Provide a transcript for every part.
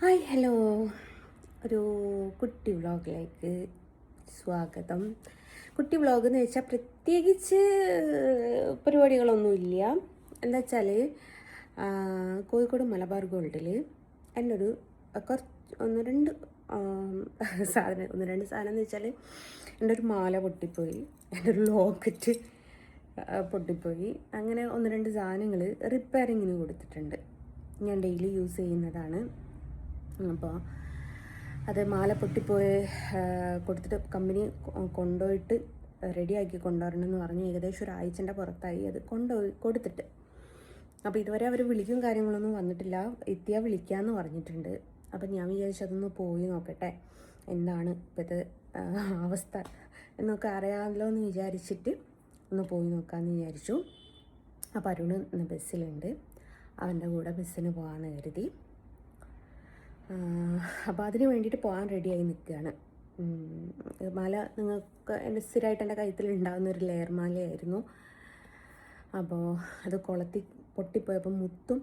Hi hello, ഒരു കുട്ടി വ്ളോഗിലേക്ക് സ്വാഗതം. കുട്ടി വ്ളോഗ് എന്ന് വെച്ചാൽ പ്രത്യേകിച്ച് പരിപാടികളൊന്നുമില്ല. എന്താ വെച്ചാൽ കോഴിക്കോട് മലബാർ ഗോൾഡിൽ എൻ്റെ ഒരു ഒന്ന് രണ്ട് സാധനം എന്ന് വെച്ചാൽ എൻ്റെ ഒരു മാല പൊട്ടിപ്പോയി, എൻ്റെ ഒരു ലോക്കറ്റ് പൊട്ടിപ്പോയി. അങ്ങനെ ഒന്ന് രണ്ട് സാധനങ്ങൾ റിപ്പയറിങ്ങിന് കൊടുത്തിട്ടുണ്ട്. ഞാൻ ഡെയിലി യൂസ് ചെയ്യുന്നതാണ്. അപ്പോൾ അത് മാല പൊട്ടിപ്പോയി കൊടുത്തിട്ട് കമ്പനി കൊണ്ടുപോയിട്ട് റെഡിയാക്കി കൊണ്ടുവരണമെന്ന് പറഞ്ഞ് ഏകദേശം ഒരാഴ്ചൻ്റെ പുറത്തായി അത് കൊണ്ടുപോയി കൊടുത്തിട്ട്. അപ്പോൾ ഇതുവരെ അവർ വിളിക്കും കാര്യങ്ങളൊന്നും വന്നിട്ടില്ല. എത്തിയാൽ വിളിക്കാമെന്ന് പറഞ്ഞിട്ടുണ്ട്. അപ്പം ഞാൻ വിചാരിച്ചു അതൊന്ന് പോയി നോക്കട്ടെ, എന്താണ് ഇപ്പോഴത്തെ അവസ്ഥ എന്നൊക്കെ അറിയാമല്ലോ എന്ന് വിചാരിച്ചിട്ട് ഒന്ന് പോയി നോക്കാമെന്ന് വിചാരിച്ചു. അപ്പോൾ അരുൺ ഇന്ന് ബസ്സിലുണ്ട്, അവൻ്റെ കൂടെ ബസ്സിന് പോകാമെന്ന് കരുതി. അപ്പോൾ അതിന് വേണ്ടിയിട്ട് പോകാൻ റെഡിയായി നിൽക്കുകയാണ്. മാല നിങ്ങൾക്ക് എൻ്റെ സ്ഥിരമായിട്ട് എൻ്റെ കഴുത്തിലുണ്ടാകുന്നൊരു ലെയർ മാലയായിരുന്നു. അപ്പോൾ അത് പൊട്ടിപ്പോയപ്പോൾ മുത്തും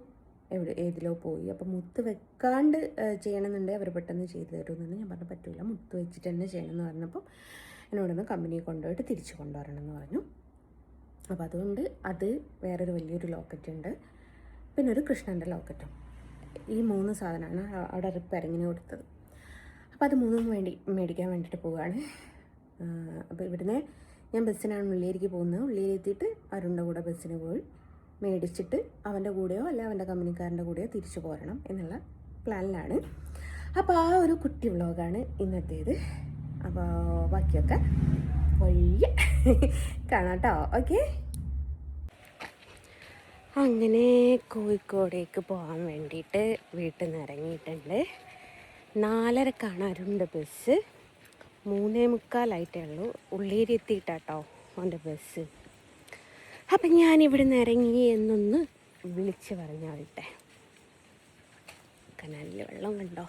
ഏതിലോ പോയി. അപ്പോൾ മുത്ത് വെക്കാണ്ട് ചെയ്യണമെന്നുണ്ടെങ്കിൽ അവർ പെട്ടെന്ന് ചെയ്തു തരുമെന്ന് ഞാൻ പറഞ്ഞു. പറ്റില്ല, മുത്ത് വെച്ചിട്ട് തന്നെ ചെയ്യണമെന്ന് പറഞ്ഞപ്പോൾ എന്നോടൊന്ന് കമ്പനിയിൽ കൊണ്ടുപോയിട്ട് തിരിച്ച് കൊണ്ടുവരണമെന്ന് പറഞ്ഞു. അപ്പോൾ അതുകൊണ്ട് അത് വേറൊരു വലിയൊരു ലോക്കറ്റ് ഉണ്ട്, പിന്നെ ഒരു കൃഷ്ണൻ്റെ ലോക്കറ്റും. ഈ 3 സാധനമാണ് അവിടെ റിപ്പയറിങ്ങിന് കൊടുത്തത്. അപ്പോൾ അത് 3 മേടിക്കാൻ വേണ്ടിയിട്ട് പോവുകയാണ്. അപ്പോൾ ഇവിടുന്ന് ഞാൻ ബസ്സിനാണ് ഉള്ളിലേക്ക് പോകുന്നത്. ഉള്ളിയിൽ എത്തിയിട്ട് അരുണിൻ്റെ കൂടെ ബസ്സിന് പോയി മേടിച്ചിട്ട് അവൻ്റെ കൂടെയോ അല്ല അവൻ്റെ കമ്പനിക്കാരൻ്റെ കൂടെയോ തിരിച്ചു പോരണം എന്നുള്ള പ്ലാനിലാണ്. അപ്പോൾ ആ ഒരു കുട്ടി വ്ളോഗാണ് ഇന്നത്തേത്. അപ്പോൾ ബാക്കിയൊക്കെ വഴിയെ കാണാം കേട്ടോ. ഓക്കെ, അങ്ങനെ കോഴിക്കോടേക്ക് പോകാൻ വേണ്ടിയിട്ട് വീട്ടിൽ നിന്ന് ഇറങ്ങിയിട്ടുണ്ട്. 4:30 അരുണിൻ്റെ ബസ്. 3:45 ഉള്ളൂ. ഉള്ളേരി എത്തിയിട്ടാട്ടോ അവൻ്റെ ബസ്. അപ്പം ഞാനിവിടെ നിന്ന് ഇറങ്ങി എന്നൊന്ന് വിളിച്ച് പറഞ്ഞാട്ടെ. കനാലിൽ വെള്ളം കണ്ടോ?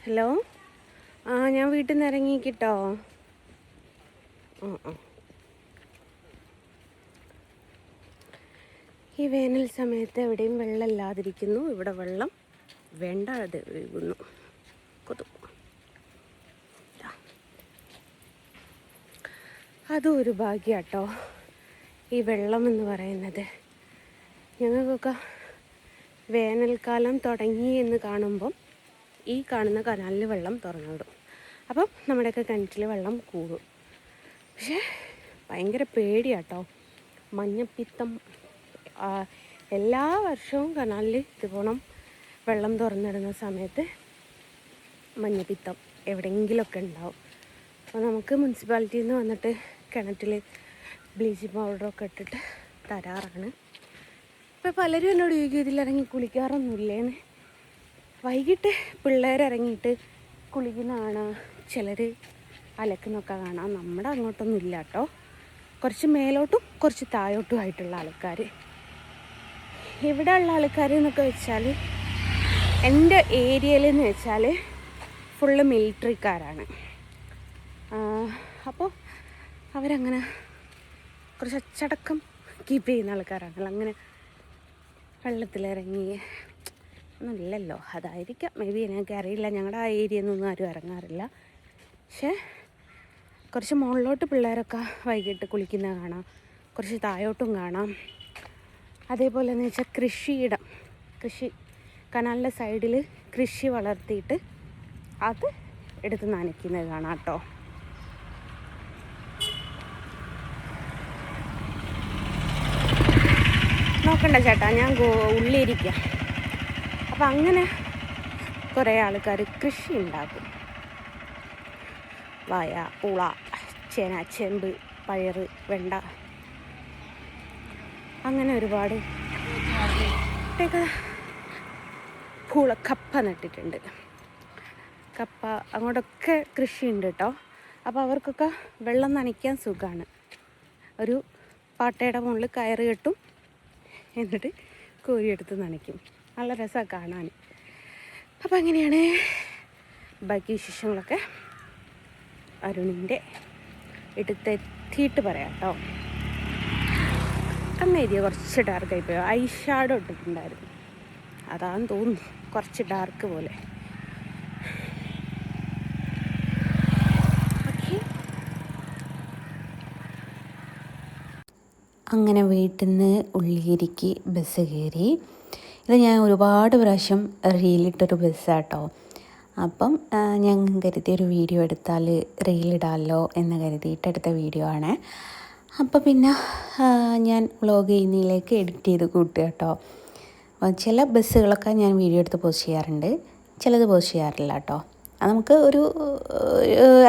ഹലോ, ഞാൻ വീട്ടിൽ നിന്ന് ഇറങ്ങിക്കിട്ടോ. ഈ വേനൽ സമയത്ത് എവിടെയും വെള്ളം ഇല്ലാതിരിക്കുന്നു. ഇവിടെ വെള്ളം വേണ്ടാതെ ഒഴുകുന്നു. അതും ഒരു ഭാഗ്യാട്ടോ, ഈ വെള്ളം എന്ന് പറയുന്നത്. ഞങ്ങൾക്കൊക്കെ വേനൽക്കാലം തുടങ്ങി എന്ന് കാണുമ്പം ഈ കാണുന്ന കനാലിൽ വെള്ളം തുറന്നു വിടും. അപ്പം നമ്മുടെയൊക്കെ കിണറ്റിൽ വെള്ളം കൂടും. പക്ഷേ ഭയങ്കര പേടിയാട്ടോ, മഞ്ഞപ്പിത്തം. എല്ലാ വർഷവും കനാലിൽ ഇതുപോണം വെള്ളം തുറന്നിടുന്ന സമയത്ത് മഞ്ഞപ്പിത്തം എവിടെയെങ്കിലുമൊക്കെ ഉണ്ടാവും. അപ്പോൾ നമുക്ക് മുനിസിപ്പാലിറ്റിയിൽ നിന്ന് വന്നിട്ട് കിണറ്റിൽ ബ്ലീച്ചിങ് പൗഡറൊക്കെ ഇട്ടിട്ട് തരാറാണ്. ഇപ്പോൾ പലരും എന്നോട് ചോദിക്കും ഇതിലിറങ്ങി കുളിക്കാറൊന്നുമില്ലേന്ന്. വൈകിട്ട് പിള്ളേരിറങ്ങിയിട്ട് കുളിക്കുന്ന കാണാം, ചിലർ അലക്കുന്നൊക്കെ കാണാം. നമ്മുടെ അങ്ങോട്ടൊന്നും ഇല്ല കേട്ടോ. കുറച്ച് മേലോട്ടും കുറച്ച് താഴോട്ടും ആയിട്ടുള്ള ആൾക്കാർ. ഇവിടെ ഉള്ള ആൾക്കാർ എന്നൊക്കെ വെച്ചാൽ എൻ്റെ ഏരിയയിലെന്ന് വെച്ചാൽ ഫുള്ള് മിലിറ്ററിക്കാരാണ്. അപ്പോൾ അവരങ്ങനെ കുറച്ച് അച്ചടക്കം കീപ്പ് ചെയ്യുന്ന ആൾക്കാരാണല്ലോ. അങ്ങനെ വെള്ളത്തിലിറങ്ങി ഒന്നുമില്ലല്ലോ, അതായിരിക്കാം. മേ ബി എനിക്കറിയില്ല. ഞങ്ങളുടെ ആ ഏരിയയിൽ നിന്നൊന്നും ആരും ഇറങ്ങാറില്ല. പക്ഷേ കുറച്ച് മുകളിലോട്ട് പിള്ളേരൊക്കെ വൈകിട്ട് കുളിക്കുന്ന കാണാം, കുറച്ച് താഴോട്ടും കാണാം. അതേപോലെ എന്ന് വെച്ചാൽ കൃഷി കനാലിൻ്റെ സൈഡിൽ കൃഷി വളർത്തിയിട്ട് അത് എടുത്ത് നനയ്ക്കുന്നത് കാണാം കേട്ടോ. നോക്കണ്ട ചേട്ടാ, ഞാൻ ഉള്ളിരിക്കാം. അപ്പം അങ്ങനെ കുറേ ആൾക്കാർ കൃഷി ഉണ്ടാക്കും. വായ, പൂള, ചേന, ചേമ്പ്, പയർ, വെണ്ട, അങ്ങനെ ഒരുപാട്. കപ്പ നട്ടിട്ടുണ്ട്. കപ്പ അങ്ങോട്ടൊക്കെ കൃഷിയുണ്ട് കേട്ടോ. അപ്പോൾ അവർക്കൊക്കെ വെള്ളം നനയ്ക്കാൻ സുഖമാണ്. ഒരു പാട്ടയുടെ മുകളിൽ കയറ് കെട്ടും, എന്നിട്ട് കോരിയെടുത്ത് നനയ്ക്കും. നല്ല രസമാണ് കാണാൻ. അപ്പോൾ അങ്ങനെയാണ് ബാക്കി വിശേഷങ്ങളൊക്കെ. അരുണിൻ്റെ എടുത്തെത്തിയിട്ട് പറയാം കേട്ടോ. കണ്ണെഴുതിയ കുറച്ച് ഡാർക്കായി പോയോ. ഐ ഷാഡോ ഇട്ടിട്ടുണ്ടായിരുന്നു, അതാന്ന് തോന്നുന്നു കുറച്ച് ഡാർക്ക് പോലെ. അങ്ങനെ വീട്ടിൽ നിന്ന് ഉള്ളിയിരിക്ക് ബസ് കയറി. ഇത് ഞാൻ ഒരുപാട് പ്രാവശ്യം റീലിട്ടൊരു ബസ്സാട്ടോ. അപ്പം ഞാൻ കരുതിയൊരു വീഡിയോ എടുത്താൽ റീലിടാമല്ലോ എന്ന് കരുതിയിട്ട് എടുത്ത വീഡിയോ ആണ്. അപ്പോൾ പിന്നെ ഞാൻ വ്ളോഗ് ചെയ്യുന്നതിലേക്ക് എഡിറ്റ് ചെയ്ത് കൂട്ടുക കേട്ടോ. ചില ബസ്സുകളൊക്കെ ഞാൻ വീഡിയോ എടുത്ത് പോസ്റ്റ് ചെയ്യാറുണ്ട്, ചിലത് പോസ്റ്റ് ചെയ്യാറില്ല കേട്ടോ. അത് നമുക്ക് ഒരു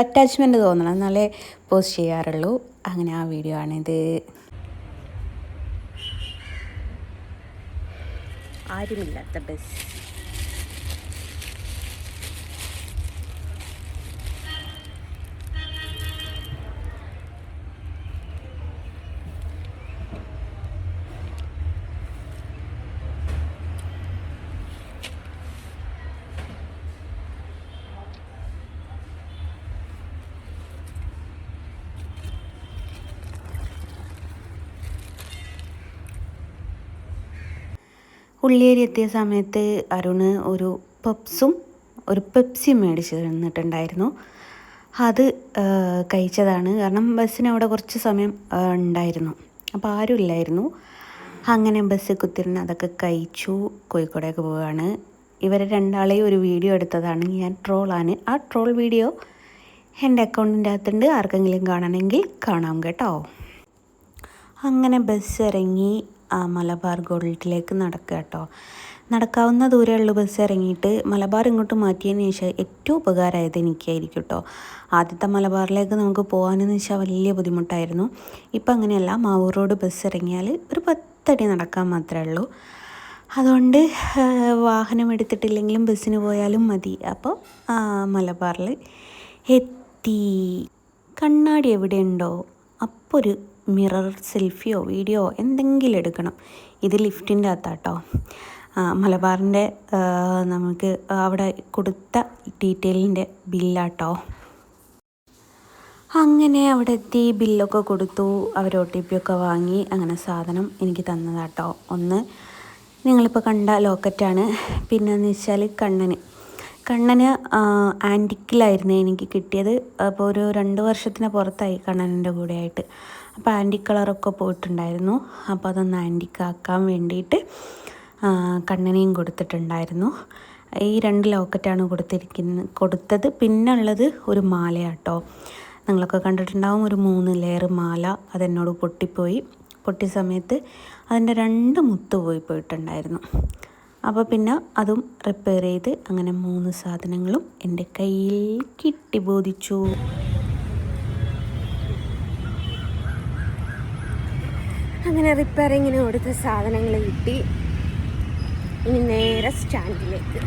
അറ്റാച്ച്മെൻറ്റ് തോന്നണം, എന്നാലേ പോസ്റ്റ് ചെയ്യാറുള്ളൂ. അങ്ങനെ ആ വീഡിയോ ആണിത്. ആരുമില്ലാത്ത ബസ്. ഉള്ളിയേരി എത്തിയ സമയത്ത് അരുണ് ഒരു പപ്സും ഒരു പെപ്സിയും മേടിച്ച് തന്നിട്ടുണ്ടായിരുന്നു. അത് കഴിച്ചതാണ്. കാരണം ബസ്സിന് അവിടെ കുറച്ച് സമയം ഉണ്ടായിരുന്നു, അപ്പോൾ ആരും ഇല്ലായിരുന്നു. അങ്ങനെ ബസ്സിൽ കുത്തിരുന്ന് അതൊക്കെ കഴിച്ചു കോഴിക്കോടേക്ക് പോവുകയാണ്. ഇവരെ രണ്ടാളെയും ഒരു വീഡിയോ എടുത്തതാണ്. ഞാൻ ട്രോളാണ്. ആ ട്രോൾ വീഡിയോ എൻ്റെ അക്കൗണ്ടിൻ്റെ അകത്തുണ്ട്, ആർക്കെങ്കിലും കാണണമെങ്കിൽ കാണാം കേട്ടോ. അങ്ങനെ ബസ് ഇറങ്ങി മലബാർ ഗോൾഡിലേക്ക് നടക്കുക കേട്ടോ. നടക്കാവുന്ന ദൂരമുള്ള ബസ് ഇറങ്ങിയിട്ട് മലബാർ ഇങ്ങോട്ട് മാറ്റിയതിന് ശേഷം ഏറ്റവും ഉപകാരമായത് എനിക്കായിരിക്കും കേട്ടോ. ആദ്യത്തെ മലബാറിലേക്ക് നമുക്ക് പോകാനെന്ന് വെച്ചാൽ വലിയ ബുദ്ധിമുട്ടായിരുന്നു. ഇപ്പം അങ്ങനെയല്ല, മാവൂർ റോഡ് ബസ് ഇറങ്ങിയാൽ ഒരു 10 അടി നടക്കാൻ മാത്രമേ ഉള്ളൂ. അതുകൊണ്ട് വാഹനം എടുത്തിട്ടില്ലെങ്കിലും ബസ്സിന് പോയാലും മതി. അപ്പോൾ മലബാറിൽ എത്തി. കണ്ണാടി എവിടെയുണ്ടോ അപ്പോൾ ഒരു മിറർ സെൽഫിയോ വീഡിയോ എന്തെങ്കിലും എടുക്കണം. ഇത് ലിഫ്റ്റിൻ്റെ അകത്താട്ടോ. മലബാറിൻ്റെ നമുക്ക് അവിടെ കൊടുത്ത ഡീറ്റെയിലിൻ്റെ ബില്ലാട്ടോ. അങ്ങനെ അവിടെ എത്തി ബില്ലൊക്കെ കൊടുത്തു. അവർ OTP ഒക്കെ വാങ്ങി അങ്ങനെ സാധനം എനിക്ക് തന്നതാട്ടോ. ഒന്ന് നിങ്ങളിപ്പോൾ കണ്ട ലോക്കറ്റാണ്. പിന്നെയെന്ന് വെച്ചാൽ കണ്ണന് ആൻറ്റിക്കിലായിരുന്നു എനിക്ക് കിട്ടിയത്. അപ്പോൾ ഒരു 2 വർഷത്തിന് പുറത്തായി കണ്ണനിൻ്റെ കൂടെ ആയിട്ട്. അപ്പോൾ ആൻറ്റിക് കളറൊക്കെ പോയിട്ടുണ്ടായിരുന്നു. അപ്പോൾ അതൊന്ന് ആൻറ്റിക്കാക്കാൻ വേണ്ടിയിട്ട് കണ്ണനെയും കൊടുത്തിട്ടുണ്ടായിരുന്നു. ഈ 2 ലോക്കറ്റാണ് കൊടുത്തത്. പിന്നെ ഉള്ളത് ഒരു മാലയാട്ടോ. നിങ്ങളൊക്കെ കണ്ടിട്ടുണ്ടാവും, ഒരു 3 ലെയർ മാല. അതെന്നോട് പൊട്ടിയ സമയത്ത് അതിൻ്റെ 2 മുത്ത് പോയിട്ടുണ്ടായിരുന്നു. അപ്പോൾ പിന്നെ അതും റിപ്പയർ ചെയ്ത് അങ്ങനെ 3 സാധനങ്ങളും എൻ്റെ കയ്യിൽ കിട്ടി ബോധിച്ചു. അങ്ങനെ റിപ്പയറിങ്ങിന് കൊടുത്ത സാധനങ്ങൾ കിട്ടി. ഇനി നേരെ സ്റ്റാൻഡിലേക്ക്.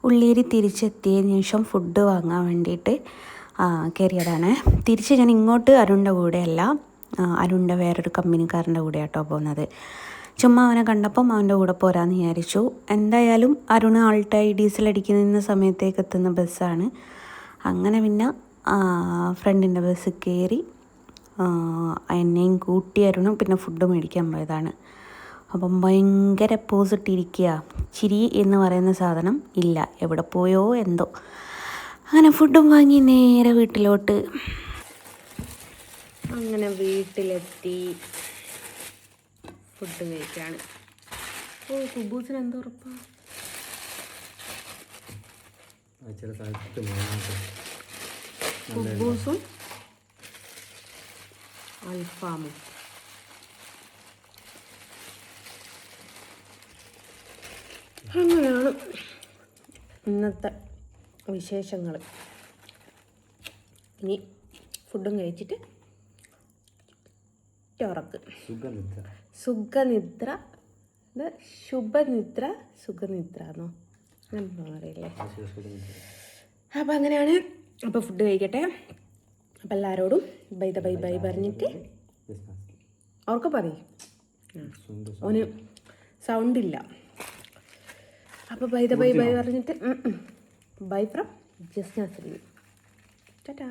ഉള്ളിയേരി തിരിച്ചെത്തിയതിന് ശേഷം ഫുഡ് വാങ്ങാൻ വേണ്ടിയിട്ട് കയറിയതാണ്. തിരിച്ച് ഞാൻ ഇങ്ങോട്ട് അരുണിൻ്റെ കൂടെയല്ല, അരുണിൻ്റെ വേറൊരു കമ്പനിക്കാരൻ്റെ കൂടെ ആട്ടോ പോകുന്നത്. ചുമ്മാ അവനെ കണ്ടപ്പം അവൻ്റെ കൂടെ പോരാന്ന് വിചാരിച്ചു. എന്തായാലും അരുണ് ആൾട്ടായി ഡീസൽ അടിക്കുന്ന സമയത്തേക്ക് എത്തുന്ന ബസ്സാണ്. അങ്ങനെ പിന്നെ ഫ്രണ്ടിൻ്റെ ബസ് കയറി എന്നെയും കൂട്ടി അരുണും പിന്നെ ഫുഡ് മേടിക്കാൻ പോയതാണ്. അപ്പം ഭയങ്കര പോസിട്ടിരിക്കുക. ചിരി എന്ന് പറയുന്ന സാധനം ഇല്ല, എവിടെ പോയോ എന്തോ. അങ്ങനെ ഫുഡും വാങ്ങി നേരെ വീട്ടിലോട്ട്. അങ്ങനെ വീട്ടിലെത്തി ഫുഡ് കഴിക്കാണ്. കുബൂസിന് എന്തോ ഉറപ്പാ. കുബൂസും അൽഫാമും. അങ്ങനെയാണ് ഇന്നത്തെ വിശേഷങ്ങൾ. ഇനി ഫുഡും കഴിച്ചിട്ട് ഉറക്ക്. സുഖനിദ്ര ശുഭനിദ്ര സുഖനിദ്ര എന്നോ അങ്ങനെ അറിയില്ലേ. അപ്പം അങ്ങനെയാണ്. അപ്പോൾ ഫുഡ് കഴിക്കട്ടെ. അപ്പം എല്ലാവരോടും ബൈ പറഞ്ഞിട്ട് അവർക്ക് പറയും ഓന് സൗണ്ടില്ല. അപ്പോൾ ബൈ പറഞ്ഞിട്ട് ബൈ ഫ്രം ജസ്ന. ടാറ്റാ.